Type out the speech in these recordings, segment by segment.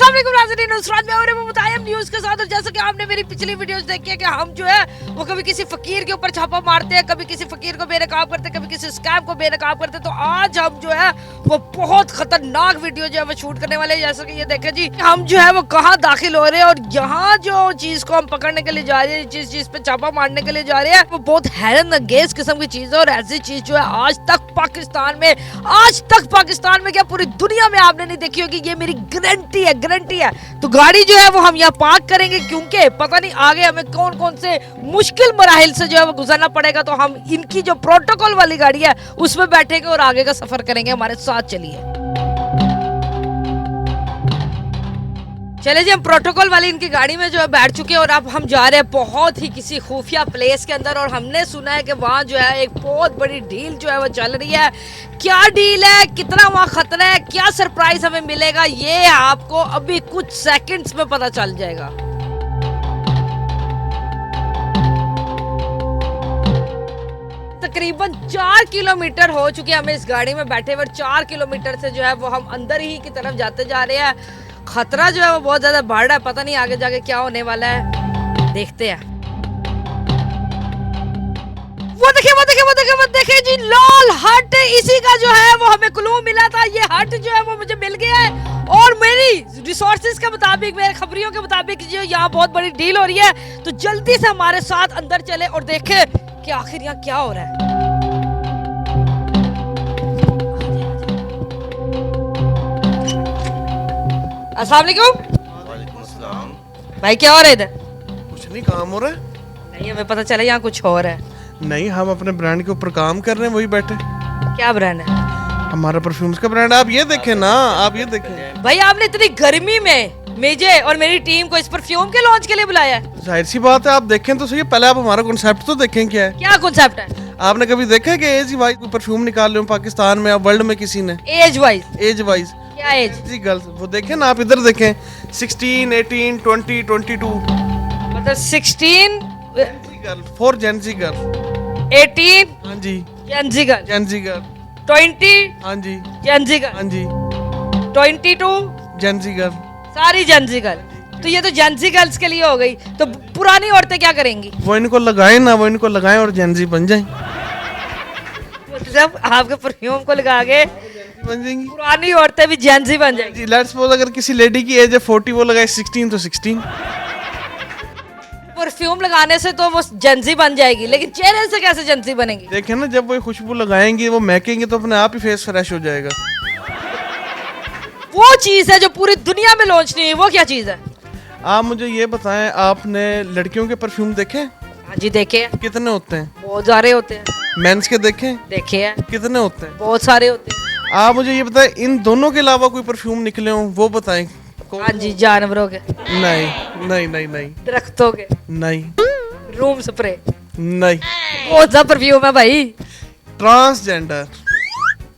अस्सलाम वालेकुम नाज़रीन, नुसरत मैं और मुतायम न्यूज़ के साथ। और जैसा कि आपने मेरी पिछली वीडियोस देखी है कि हम जो है वो कभी किसी फकीर के ऊपर छापा मारते हैं, कभी किसी फकीर को बेनकाब करते हैं, कभी किसी स्कैम को बेनकाब करते हैं। तो आज हम जो है वो बहुत खतरनाक वीडियो जो है वो शूट करने वाले हैं। जैसा कि ये देखें जी, हम जो है वो कहाँ दाखिल हो रहे हैं और यहाँ जो चीज को हम पकड़ने के लिए जा रहे हैं, जिस चीज पे छापा मारने के लिए जा रहे हैं, वो बहुत हैरत अंगेज किस्म की चीज है। और ऐसी चीज जो है आज तक पाकिस्तान में क्या पूरी दुनिया में आपने नहीं देखी होगी। ये मेरी गारंटी है। तो गाड़ी जो है वो हम यहाँ पार्क करेंगे, क्योंकि पता नहीं आगे हमें कौन कौन से मुश्किल मराहिल से जो है वो गुजरना पड़ेगा। तो हम इनकी जो प्रोटोकॉल वाली गाड़ी है उसमें बैठेंगे और आगे का सफर करेंगे। हमारे साथ चलिए। चले जी, हम प्रोटोकॉल वाली इनकी गाड़ी में जो है बैठ चुके हैं और अब हम जा रहे हैं बहुत ही किसी खुफिया प्लेस के अंदर। और हमने सुना है कि वहाँ जो है एक बहुत बड़ी डील जो है वो चल रही है। क्या डील है, कितना वहाँ खतरा है, क्या सरप्राइज हमें मिलेगा, ये आपको अभी कुछ सेकंड्स में पता चल जाएगा। तकरीबन 4 किलोमीटर हो चुके हैं हमें इस गाड़ी में बैठे हुए। 4 किलोमीटर से जो है वो हम अंदर ही की तरफ जाते जा रहे हैं। खतरा जो है वो बहुत ज्यादा बढ़ रहा है, पता नहीं आगे जाके क्या होने वाला है, देखते हैं। वो देखिए जी, लाल हट, इसी का जो है वो हमें क्लू मिला था। ये हट जो है वो मुझे मिल गया है और मेरी रिसोर्सेज के मुताबिक, मेरे खबरियों के मुताबिक जो यहाँ बहुत बड़ी डील हो रही है। तो जल्दी से हमारे साथ अंदर चले और देखे कि आखिर यहाँ क्या हो रहा है। अस्सलाम वालेकुम। वालेकुम अस्सलाम। भाई क्या हो रहा है इधर? कुछ नहीं, काम हो रहा है। नहीं, हमें पता चला यहाँ कुछ हो रहा है। नहीं, हम अपने ब्रांड के ऊपर काम कर रहे हैं, वही बैठे। क्या ब्रांड है? हमारा परफ्यूम्स का ब्रांड। आप ये देखें ना, आप ये देखें। भाई आपने इतनी गर्मी में मुझे और मेरी टीम को इस परफ्यूम के लॉन्च के लिए बुलाया है? जाहिर सी बात है, आप देखें तो सही। पहले आप हमारा कॉन्सेप्ट तो देखें क्या है। क्या कॉन्सेप्ट है? आपने कभी देखा है कि एज वाइज कोई परफ्यूम निकाल रहे हो पाकिस्तान में या वर्ल्ड में किसी ने? Age wise? एज वाइज क्या एज? जी गर्ल्स, वो देखें ना, आप इधर देखें। 16, 18, 20, 22। मतलब 16 गर्ल, 4 जेंजी गर्ल। 18 हाँ जी, जेंजी गर्ल। Gen Z girl. 20 हाँ जी, जेंजी गर्ल। हाँ जी, 22 जेंजी गर्ल। सारी जेंजी गर्ल। तो ये तो जेंजी गर्ल्स के लिए हो गई। तो पुरानी औरतें क्या करेंगी? वो इनको लगाएं ना, वो इनको लगाएं और जेंजी बन जाएं। जब आपके परफ्यूम को लगा के बन जाएंगी। पुरानी औरतें भी जेंजी बन जाएंगी। जी, लेट्स सपोज अगर किसी लेडी की एज है 40, वो लगाए 16 तो 16। परफ्यूम लगाने से तो वो जेंजी बन जाएगी, लेकिन चेहरे से कैसे जेंजी बनेगी? देखें ना, जब वो खुशबू लगाएंगी, वो महकेंगे तो अपने आप ही फेस फ्रेश हो जाएगा। वो चीज है जो पूरी दुनिया में लॉन्च नहीं है। वो क्या चीज है? आप मुझे ये बताएं, आपने लड़कियों के परफ्यूम देखे? हाँ जी, देखे हैं। कितने होते हैं? बहुत सारे होते हैं। मेंस के देखे? देखे हैं। कितने होते हैं? बहुत सारे होते हैं। आप मुझे ये बताएं, इन दोनों के अलावा कोई परफ्यूम निकले हों, वो बताएं। हाँ जी, जानवरों के, नहीं नहीं नहीं नहीं दरख्तों के, नहीं रूम स्प्रे। नहीं। कौन सा परफ्यूम है भाई? ट्रांसजेंडर।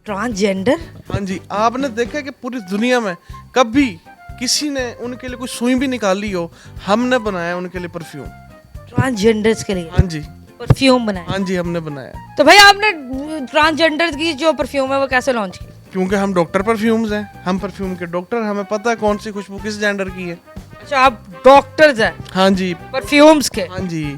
ट्रांसजेंडर? हाँ जी, आपने देखा कि पूरी दुनिया में कभी किसी ने उनके लिए कोई सुई भी निकाली हो? हमने बनाया उनके लिए परफ्यूम। ट्रांसजेंडर्स के लिए हाँ जी, परफ्यूम बनाया? हाँ जी, हमने बनाया। तो भाई आपने ट्रांसजेंडर की जो परफ्यूम है वो कैसे लॉन्च की? क्योंकि हम डॉक्टर परफ्यूम्स हैं, हम परफ्यूम के डॉक्टर, हमें पता है कौन सी खुशबू किस जेंडर की है। अच्छा, आप डॉक्टर्स हैं हाँ जी, परफ्यूम्स के? हाँ जी।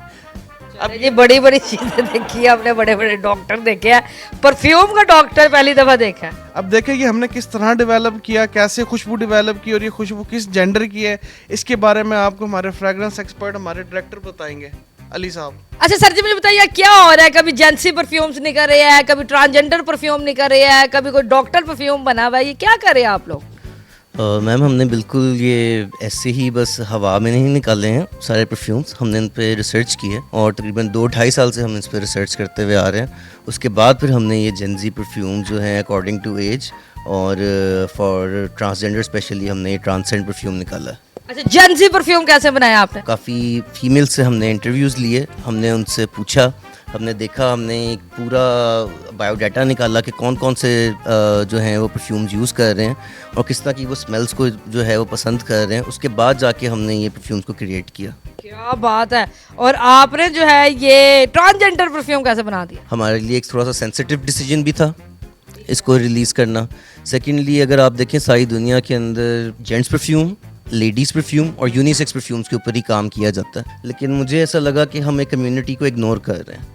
अब ये बड़ी बड़ी चीजें देखी है आपने, बड़े बड़े डॉक्टर देखे हैं, परफ्यूम का डॉक्टर पहली दफा देखा है। अब देखें कि हमने किस तरह डेवलप किया, कैसे खुशबू डेवलप की और ये खुशबू किस जेंडर की है, इसके बारे में आपको हमारे फ्रेग्रेंस एक्सपर्ट, हमारे डायरेक्टर बताएंगे, अली साहब। अच्छा सर जी, मुझे बताइए क्या हो रहा है? कभी जेंसी परफ्यूम्स निकल रहे हैं, कभी ट्रांसजेंडर परफ्यूम निकल रहे हैं, कभी कोई डॉक्टर परफ्यूम बना हुआ है, ये क्या कर रहे हैं आप लोग? मैम, हमने बिल्कुल ये ऐसे ही बस हवा में नहीं निकाले हैं सारे परफ्यूम्स। हमने इन पे रिसर्च की है और तकरीबन 2-2.5 साल से हम इस पे रिसर्च करते हुए आ रहे हैं। उसके बाद फिर हमने ये जेंजी परफ्यूम जो है अकॉर्डिंग टू एज और फॉर ट्रांसजेंडर स्पेशली हमने ये ट्रांसेंड परफ्यूम निकाला है। अच्छा, जेंजी परफ्यूम कैसे बनाया आपने? काफ़ी फीमेल से हमने इंटरव्यूज़ लिए, हमने उनसे पूछा, हमने देखा, हमने एक पूरा बायोडाटा निकाला कि कौन कौन से जो हैं वो परफ्यूम्स यूज़ कर रहे हैं और किस तरह की वो स्मेल्स को जो है वो पसंद कर रहे हैं। उसके बाद जाके हमने ये परफ्यूम्स को क्रिएट किया। क्या बात है। और आपने जो है ये ट्रांसजेंडर परफ्यूम कैसे बना दिया? हमारे लिए एक थोड़ा सा सेंसिटिव डिसीजन भी था इसको रिलीज़ करना। सेकेंडली अगर आप देखें सारी दुनिया के अंदर जेंट्स परफ्यूम लेडीज़ परफ्यूम और यूनिसेक्स परफ्यूम्स के ऊपर ही काम किया जाता है, लेकिन मुझे ऐसा लगा कि हम एक कम्युनिटी को इग्नोर कर रहे हैं।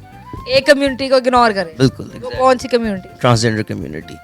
एक कम्युनिटी को इग्नोर करें? बिल्कुल, वो कौन सी कम्युनिटी? Transgender community.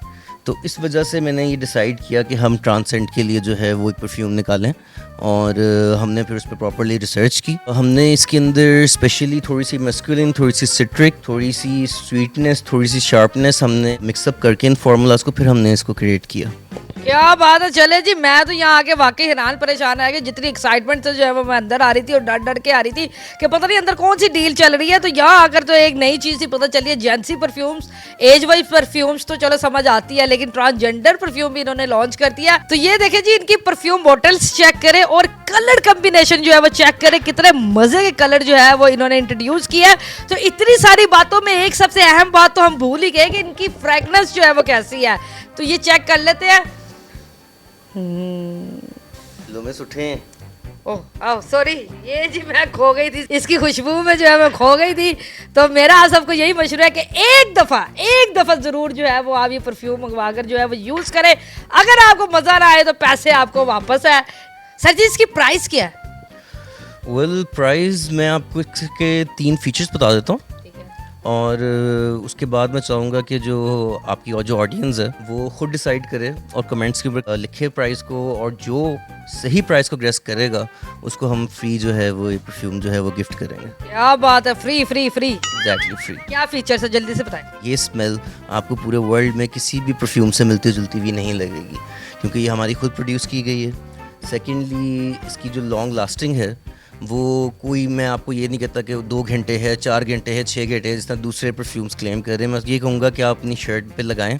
तो इस वजह से मैंने ये डिसाइड किया कि हम ट्रांसेंड के लिए जो है वो एक परफ्यूम निकालें, और हमने फिर उस पर प्रॉपरली रिसर्च की। हमने इसके अंदर स्पेशली थोड़ी सी मस्कुलिन, थोड़ी सी सिट्रिक, थोड़ी सी स्वीटनेस, थोड़ी सी शार्पनेस हमने मिक्सअप करके इन फार्मूलाज को फिर हमने इसको क्रिएट किया। क्या बात है। चले जी, मैं तो यहाँ आके वाकई हैरान परेशान है कि जितनी एक्साइटमेंट से जो है वो मैं अंदर आ रही थी और डर डर के आ रही थी कि पता नहीं अंदर कौन सी डील चल रही है, तो यहाँ आकर तो एक नई चीज़ ही पता चली है। जेंसी परफ्यूम्स, एज वाइज परफ्यूम्स तो चलो समझ आती है, लेकिन ट्रांसजेंडर परफ्यूम भी इन्होंने लॉन्च कर दिया। तो ये देखें जी, इनकी परफ्यूम बॉटल्स चेक करें और कलर कम्बिनेशन जो है वो चेक करें, कितने मजे के कलर जो है वो इन्होंने इंट्रोड्यूस किया है। तो इतनी सारी बातों में एक सबसे अहम बात तो हम भूल ही गए कि इनकी फ्रेगनेंस जो है वो कैसी है। तो ये चेक कर लेते हैं। लो में उठे हैं। ओह सॉरी, ये जी मैं खो गई थी इसकी खुशबू में, जो है मैं खो गई थी। तो मेरा आप सबको यही मशवरा है कि एक दफ़ा ज़रूर जो है वो आप ये परफ्यूम मंगवा कर जो है वो यूज़ करें। अगर आपको मज़ा ना आए तो पैसे आपको वापस है। सर जी, इसकी प्राइस क्या है? वेल, प्राइस मैं आपको इसके 3 फीचर्स बता देता हूँ, और उसके बाद मैं चाहूँगा कि जो आपकी जो ऑडियंस है वो खुद डिसाइड करे और कमेंट्स के ऊपर लिखे प्राइस को, और जो सही प्राइस को गेस करेगा उसको हम फ्री जो है वो परफ्यूम जो है वो गिफ्ट करेंगे। क्या बात है, free free free? Exactly free. क्या फीचर्स है, जल्दी से बताएं। ये स्मेल आपको पूरे वर्ल्ड में किसी भी परफ्यूम से मिलती जुलती हुई नहीं लगेगी, क्योंकि ये हमारी खुद प्रोड्यूस की गई है। सेकेंडली, इसकी जो लॉन्ग लास्टिंग है वो कोई, मैं आपको ये नहीं कहता कि 2 घंटे है, 4 घंटे है, 6 घंटे है, जिस तरह दूसरे परफ्यूम्स क्लेम कर रहे हैं। मैं ये कहूँगा कि आप अपनी शर्ट पे लगाएं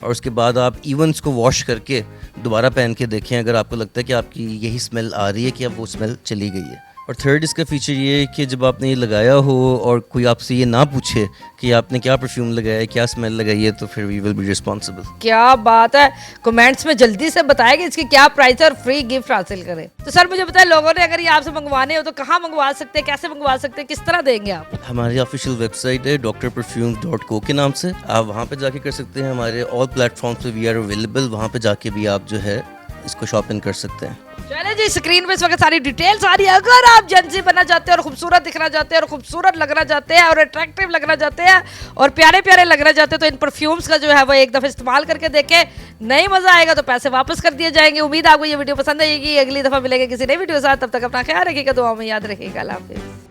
और उसके बाद आप इवन इसको वॉश करके दोबारा पहन के देखें, अगर आपको लगता है कि आपकी यही स्मेल आ रही है कि अब वो स्मेल चली गई है। और थर्ड, इसका फीचर ये है कि जब आपने ये लगाया हो और कोई आपसे ये ना पूछे कि आपने क्या परफ्यूम लगाया है, क्या स्मेल लगाई है, तो फिर वी विल बी रिस्पॉन्सिबल। क्या बात है। कमेंट्स में जल्दी से बताएं कि इसकी क्या प्राइस है और फ्री गिफ्ट हासिल करें। तो सर मुझे बताएं, लोगों ने अगर ये आपसे मंगवाने हो तो कहाँ मंगवा सकते हैं, कैसे मंगवा सकते हैं, किस तरह देंगे आप? हमारी ऑफिशियल वेबसाइट है drperfumes.co के नाम से, आप वहाँ पे जाके कर सकते हैं। हमारे ऑल प्लेटफॉर्म्स पे वी आर अवेलेबल, वहाँ पे जाके भी आप जो है इसको शॉपिंग कर सकते हैं। चले जी, स्क्रीन पे इस वक्त सारी डिटेल्स आ रही है। अगर आप जेंसी बनना चाहते हैं और खूबसूरत दिखना चाहते हैं और खूबसूरत लगना चाहते हैं और अट्रैक्टिव लगना चाहते हैं और प्यारे प्यारे लगना चाहते हैं, तो इन परफ्यूम्स का जो है वो एक दफ़ा इस्तेमाल करके देखें। नहीं मजा आएगा तो पैसे वापस कर दिए जाएंगे। उम्मीद आपको ये वीडियो पसंद आएगी। अगली दफ़ा मिलेंगे किसी नई वीडियो के साथ, तब तक अपना ख्याल रखिएगा, दुआ में याद रखिएगा। अल्लाह हाफिज़।